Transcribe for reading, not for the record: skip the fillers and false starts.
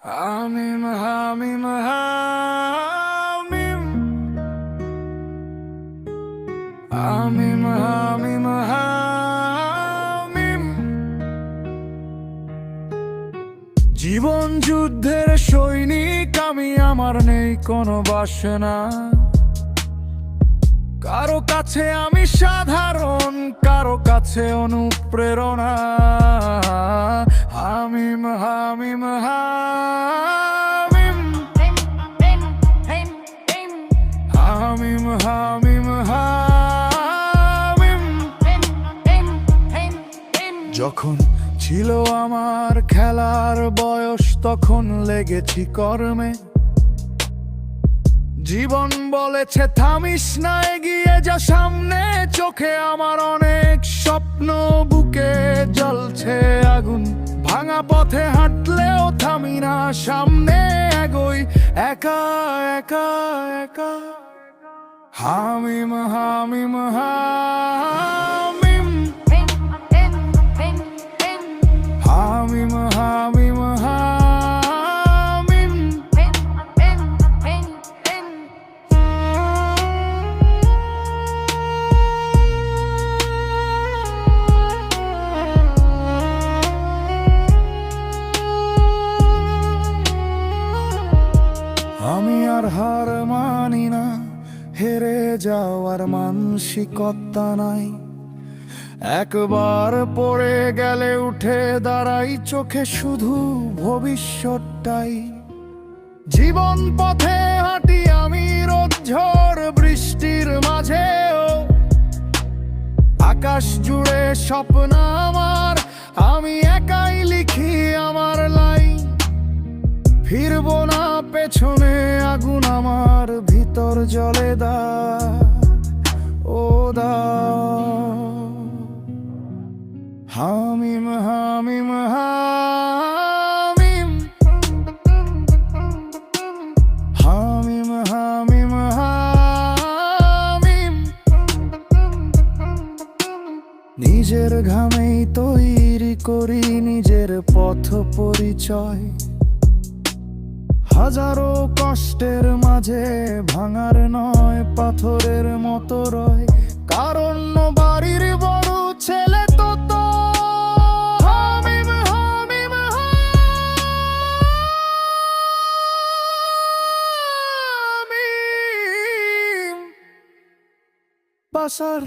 হামিম হামিম হামিম হামিম হামিম হামিম জীবন যুদ্ধের সৈনিক আমি, আমার নেই কোনো বাসনা। কারো কাছে আমি সাধারণ, কারো কাছে অনুপ্রেরণা। হামিম হামিম হামিম হামিম হামিম হামিম যখন ছিল আমার খেলার বয়স, তখন লেগেছি কর্মে। জীবন বলেছে থামিস না, এগিয়ে যা সামনে। চোখে আমার অনেক স্বপ্ন, বুকে জ্বলছে আগুন। ভাঙা পথে হাঁটলেও থামি না, সামনে এগোই একা একা একা। হামিম হামিম হামিম হামিম হামিম হামিম আমি আর হার মানি না, হেরে যাওয়ার মানসিকতা নাই। একবার পড়ে গেলে উঠে দাঁড়াই, চোখে শুধু ভবিষ্যৎটাই। জীবন পথে হাঁটি আমি, রোদ ঝড় বৃষ্টির মাঝেও। আকাশ জুড়ে স্বপ্ন আমার, আমি একাই লিখি আমার লাইন। ফিরবো না পেছনে, আগুন আমার ভিতর জ্বলে দা ও দা। হামিম হামিম হামিম হামিম হামিম হামিম নিজের ঘামেই তৈরি করি নিজের পথ পরিচয়। হাজারো কষ্টের মাঝে ভাঙার নয়, পাথরের মতো রয়। কারণ বাড়ির বড় ছেলে তো তো। হামিম হামিম হামিম বাসার